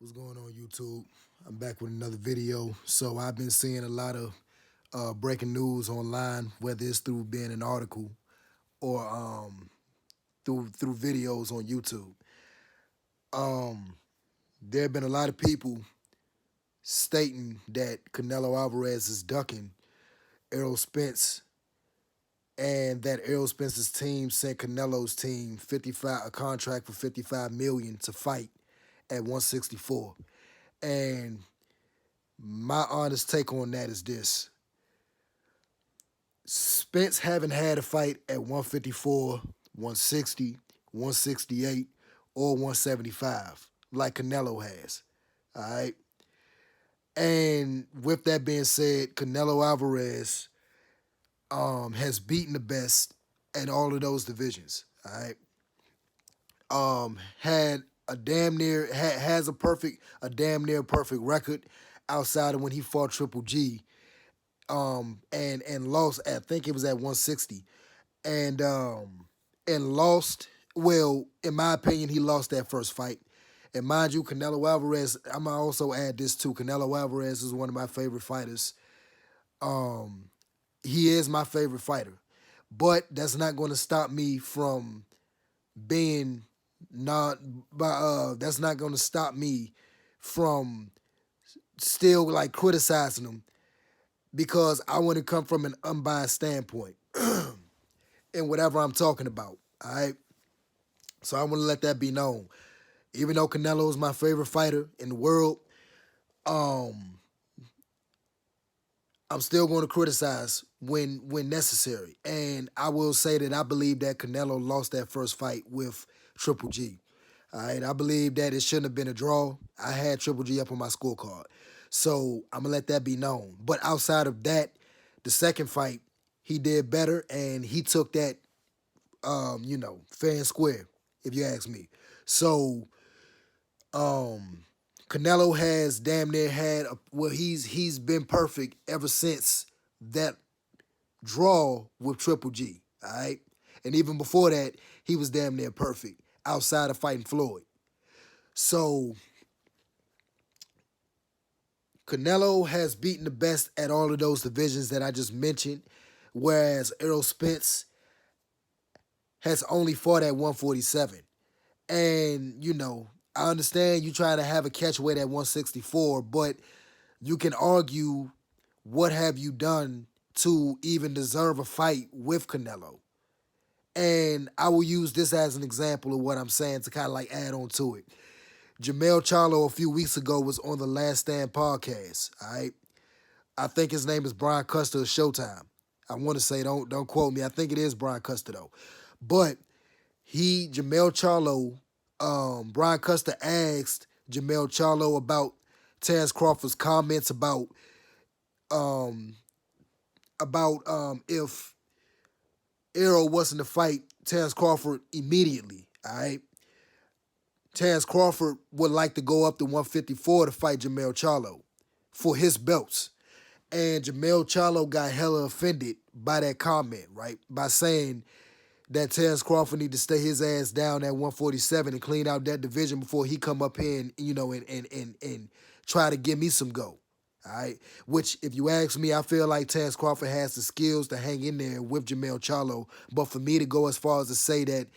What's going on, YouTube? I'm back with another video. So I've been seeing a lot of breaking news online, whether it's through being an article or through videos on YouTube. There have been a lot of people stating that Canelo Alvarez is ducking Errol Spence, and that Errol Spence's team sent Canelo's team a contract for 55 million to fight at 164. And my honest take on that is this. Spence haven't had a fight at 154, 160, 168, or 175 like Canelo has. All right. And with that being said, Canelo Alvarez has beaten the best at all of those divisions. All right. Had a damn near has a damn near perfect record outside of when he fought Triple G, and lost. I think it was at 160, and lost. Well, in my opinion, he lost that first fight. And mind you, Canelo Alvarez. I'm gonna also add this too. Canelo Alvarez is one of my favorite fighters. He is my favorite fighter, but that's not going to stop me from being not. That's not going to stop me from still like criticizing him, because I want to come from an unbiased standpoint in whatever I'm talking about. All right. So I want to let that be known. Even though Canelo is my favorite fighter in the world, I'm still going to criticize when necessary. And I will say that I believe that Canelo lost that first fight with Triple G. All right. I believe that it shouldn't have been a draw. I had Triple G up on my scorecard. So I'm going to let that be known. But outside of that, the second fight, he did better, and he took that, fair and square, if you ask me. So, Canelo has damn near he's been perfect ever since that draw with Triple G, all right? And even before that, he was damn near perfect outside of fighting Floyd. So, Canelo has beaten the best at all of those divisions that I just mentioned, whereas Errol Spence has only fought at 147. And, I understand you trying to have a catchweight at 164, but you can argue, what have you done to even deserve a fight with Canelo? And I will use this as an example of what I'm saying to kind of like add on to it. Charlo a few weeks ago was on the Last Stand podcast, all right? I think his name is Brian Custer of Showtime. I want to say, don't quote me. I think it is Brian Custer, though. But Charlo, Brian Custer asked Charlo about Terence Crawford's comments about if Errol wasn't to fight Terence Crawford immediately, all right? Terence Crawford would like to go up to 154 to fight Charlo for his belts. And Charlo got hella offended by that comment, right? By saying that Terence Crawford need to stay his ass down at 147 and clean out that division before he come up here and and try to give me some go. All right. Which, if you ask me, I feel like Terence Crawford has the skills to hang in there with Charlo. But for me to go as far as to say that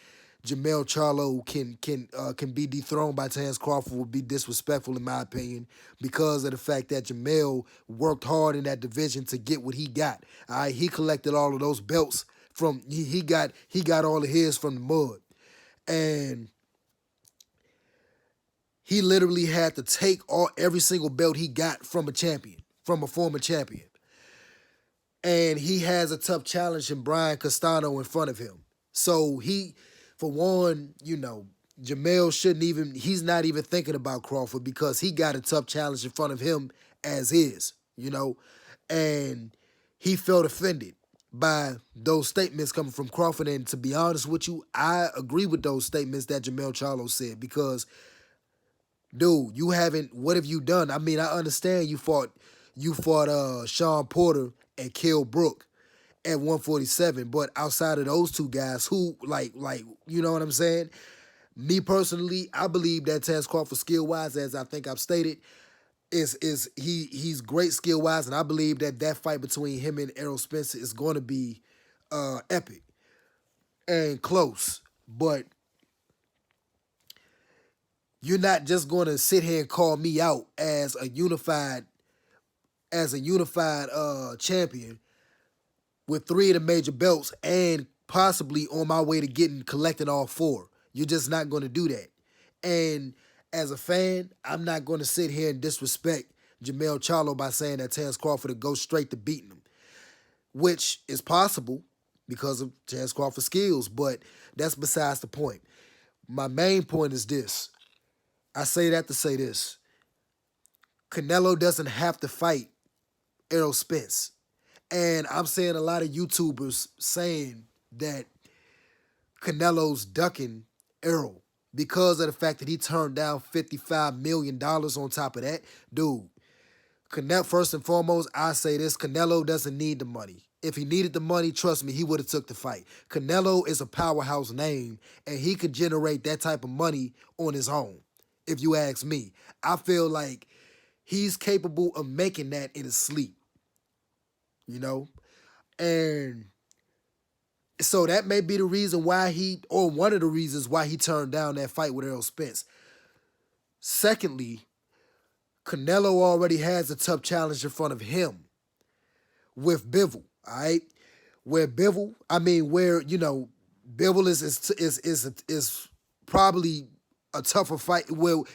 Charlo can be dethroned by Terence Crawford would be disrespectful, in my opinion, because of the fact that Jamel worked hard in that division to get what he got. All right. He collected all of those belts from he got all of his from the mud. And he literally had to take every single belt he got from a champion, from a former champion. And he has a tough challenge in Brian Castano in front of him. So he, for one, Jamel he's not even thinking about Crawford, because he got a tough challenge in front of him as is, and he felt offended by those statements coming from Crawford. And to be honest with you, I agree with those statements that Charlo said, because, dude, what have you done? I mean, I understand you fought Sean Porter and Kell Brook at 147, but outside of those two guys, who, like, you know what I'm saying? Me personally, I believe that Terence Crawford, skill wise, as I think I've stated, he's great skill wise, and I believe that that fight between him and Errol Spence is going to be epic and close. But you're not just going to sit here and call me out as a unified champion with three of the major belts and possibly on my way to collecting all four. You're just not going to do that. And as a fan, I'm not going to sit here and disrespect Jermell Charlo by saying that Terence Crawford would go straight to beating him, which is possible because of Terence Crawford's skills, but that's besides the point. My main point is this. I say that to say this. Canelo doesn't have to fight Errol Spence. And I'm seeing a lot of YouTubers saying that Canelo's ducking Errol because of the fact that he turned down $55 million on top of that. Dude, first and foremost, I say this, Canelo doesn't need the money. If he needed the money, trust me, he would have took the fight. Canelo is a powerhouse name, and he could generate that type of money on his own, if you ask me. I feel like he's capable of making that in his sleep, you know? And so that may be the reason why or one of the reasons why he turned down that fight with Errol Spence. Secondly, Canelo already has a tough challenge in front of him with Bivol, all right? Where Bivol is probably a tougher fight. Well,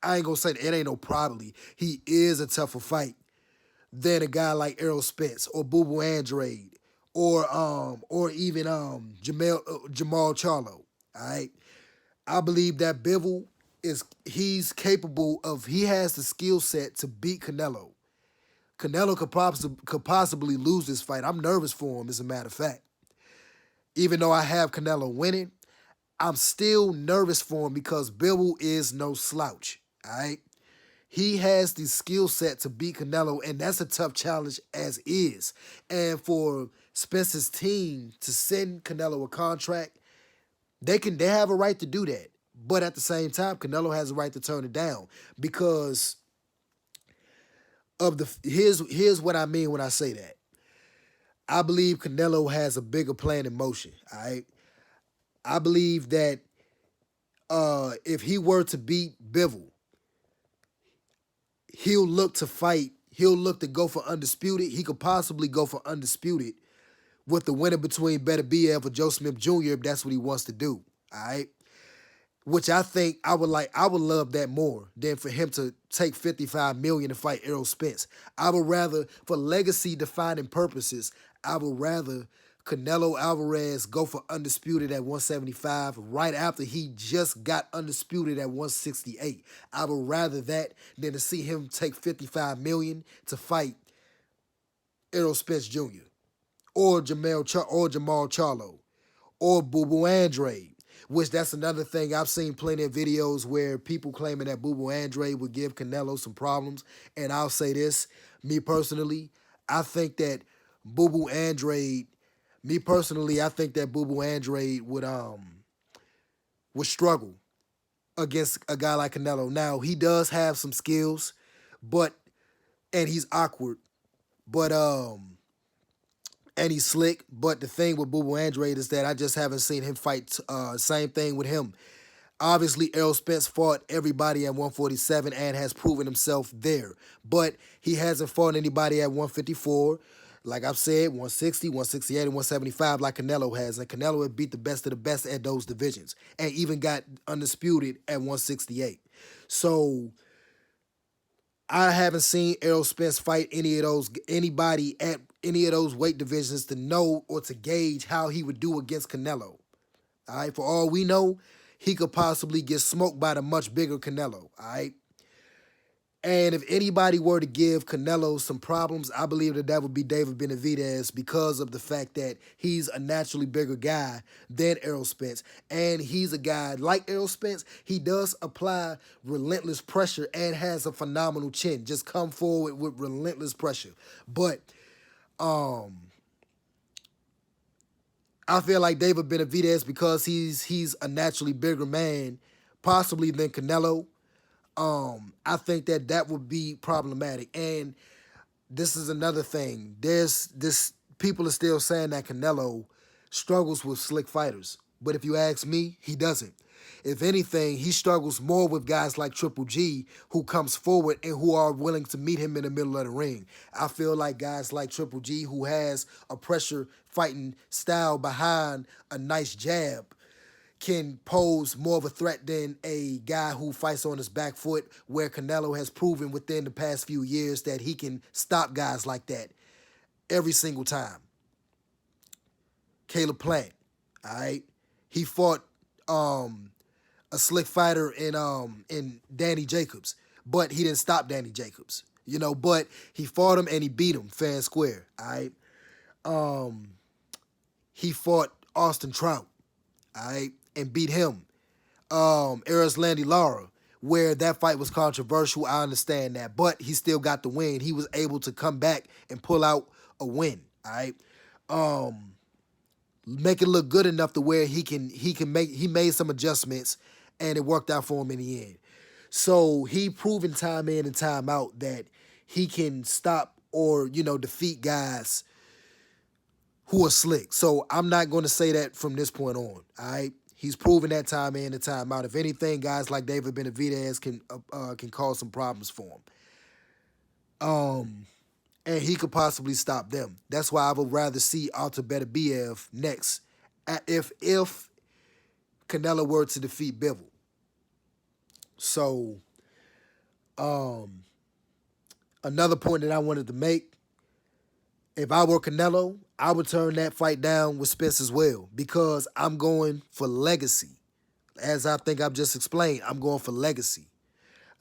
I ain't gonna say that, it ain't no probably. He is a tougher fight than a guy like Errol Spence or Boo Andrade or even Jamal Charlo. All right, I believe that Bivol he has the skill set to beat Canelo. Canelo could possibly lose this fight. I'm nervous for him, as a matter of fact. Even though I have Canelo winning, I'm still nervous for him because Bivol is no slouch. All right. He has the skill set to beat Canelo, and that's a tough challenge as is. And for Spence's team to send Canelo a contract, they have a right to do that. But at the same time, Canelo has a right to turn it down because of here's what I mean when I say that. I believe Canelo has a bigger plan in motion. All right. I believe that if he were to beat Bivol, he'll look to fight. He'll look to go for undisputed. He could possibly go for undisputed with the winner between Beterbiev or Joe Smith Jr. if that's what he wants to do. All right. Which I think I would love that more than for him to take $55 million to fight Errol Spence. I would rather, for legacy defining purposes, I would rather Canelo Alveraz go for undisputed at 175 right after he just got undisputed at 168. I would rather that than to see him take $55 million to fight Errol Spence Jr. or Jamal Charlo or Boo Andrade. Which that's another thing. I've seen plenty of videos where people claiming that Boo Andrade would give Canelo some problems. And I'll say this, me personally, I think that Boo Andrade would struggle against a guy like Canelo. Now, he does have some skills, and he's awkward, and he's slick. But the thing with Boo Andrade is that I just haven't seen him fight. Same thing with him. Obviously, Errol Spence fought everybody at 147 and has proven himself there. But he hasn't fought anybody at 154. Like I've said, 160, 168, and 175 like Canelo has. And Canelo had beat the best of the best at those divisions. And even got undisputed at 168. So I haven't seen Errol Spence fight anybody at any of those weight divisions to know or to gauge how he would do against Canelo. All right, for all we know, he could possibly get smoked by the much bigger Canelo. All right. And if anybody were to give Canelo some problems, I believe that would be David Benavidez because of the fact that he's a naturally bigger guy than Errol Spence. And he's a guy like Errol Spence, he does apply relentless pressure and has a phenomenal chin. Just come forward with relentless pressure. But I feel like David Benavidez, because he's a naturally bigger man, possibly than Canelo. I think that that would be problematic. And this is another thing. There's this people are still saying that Canelo struggles with slick fighters. But if you ask me, he doesn't. If anything, he struggles more with guys like Triple G who comes forward and who are willing to meet him in the middle of the ring. I feel like guys like Triple G who has a pressure fighting style behind a nice jab can pose more of a threat than a guy who fights on his back foot, where Canelo has proven within the past few years that he can stop guys like that every single time. Caleb Plant, all right? He fought a slick fighter in Danny Jacobs, but he didn't stop Danny Jacobs, but he fought him and he beat him fair and square, all right? He fought Austin Trout, all right, and beat him. Eris Landy Lara, where that fight was controversial, I understand that, but he still got the win. He was able to come back and pull out a win, all right? Make it look good enough to where he made some adjustments and it worked out for him in the end. So he proven time in and time out that he can stop or, defeat guys who are slick. So I'm not going to say that from this point on, all right? He's proven that time in and time out. If anything, guys like David Benavidez can cause some problems for him. And he could possibly stop them. That's why I would rather see Alveraz next if Canelo were to defeat Bivol. So, another point that I wanted to make, if I were Canelo, I would turn that fight down with Spence as well, because I'm going for legacy. As I think I've just explained, I'm going for legacy.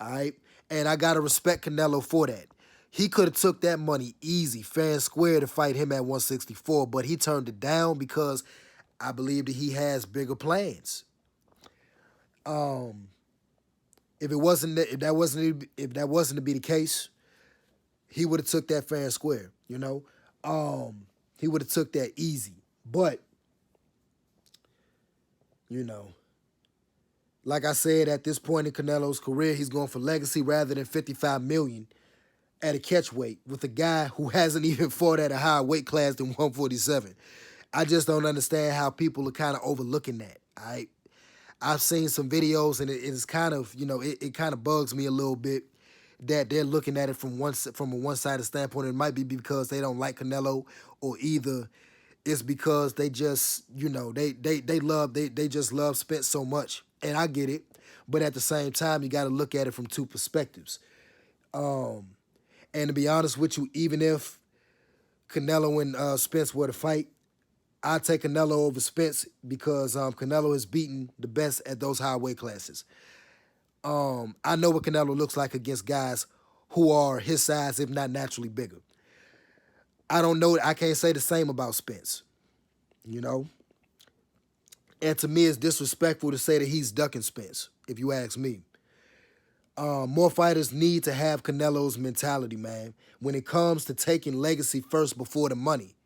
All right? And I got to respect Canelo for that. He could have took that money easy, fair and square, to fight him at 164, but he turned it down because I believe that he has bigger plans. If that wasn't to be the case, he would have took that fair and square. He would have took that easy. But like I said, at this point in Canelo's career, he's going for legacy rather than $55 million at a catchweight with a guy who hasn't even fought at a higher weight class than 147. I just don't understand how people are kind of overlooking that. I've seen some videos and it's kind of, it kind of bugs me a little bit that they're looking at it from a one-sided standpoint. It might be because they don't like Canelo, or either it's because they just, they just love Spence so much. And I get it, but at the same time, you got to look at it from two perspectives. And to be honest with you, even if Canelo and Spence were to fight, I'd take Canelo over Spence because Canelo has beaten the best at those high weight classes. I know what Canelo looks like against guys who are his size, if not naturally bigger. I don't know. I can't say the same about Spence, And to me, it's disrespectful to say that he's ducking Spence, if you ask me. More fighters need to have Canelo's mentality, man, when it comes to taking legacy first before the money,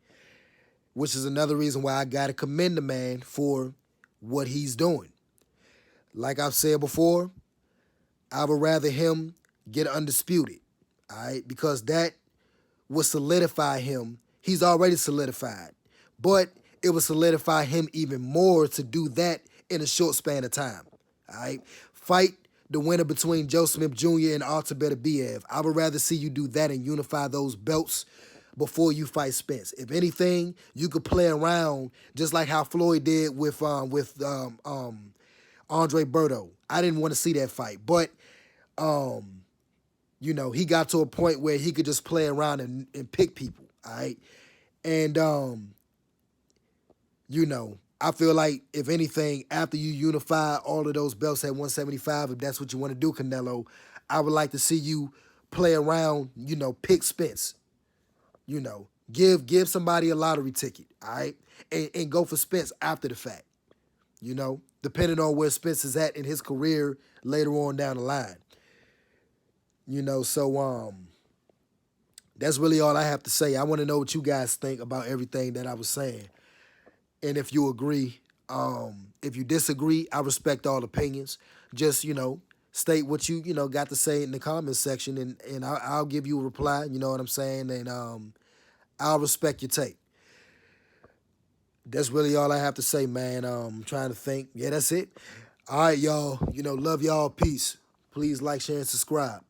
which is another reason why I got to commend the man for what he's doing. Like I've said before, I would rather him get undisputed, all right, because that would solidify him. He's already solidified, but it would solidify him even more to do that in a short span of time, all right? Fight the winner between Joe Smith Jr. and Artur Beterbiev. I would rather see you do that and unify those belts before you fight Spence. If anything, you could play around just like how Floyd did with Andre Berto. I didn't want to see that fight, but he got to a point where he could just play around and pick people, all right? And I feel like, if anything, after you unify all of those belts at 175, if that's what you want to do, Canelo, I would like to see you play around, pick Spence. Give somebody a lottery ticket, all right? And go for Spence after the fact, depending on where Spence is at in his career later on down the line. So that's really all I have to say. I want to know what you guys think about everything that I was saying. And if you agree, if you disagree, I respect all opinions. just, state what you, got to say in the comment section, and I'll give you a reply, you know what I'm saying? And I'll respect your take. That's really all I have to say, man. I'm trying to think. Yeah, that's it. All right, y'all. Love y'all. Peace. Please like, share, and subscribe.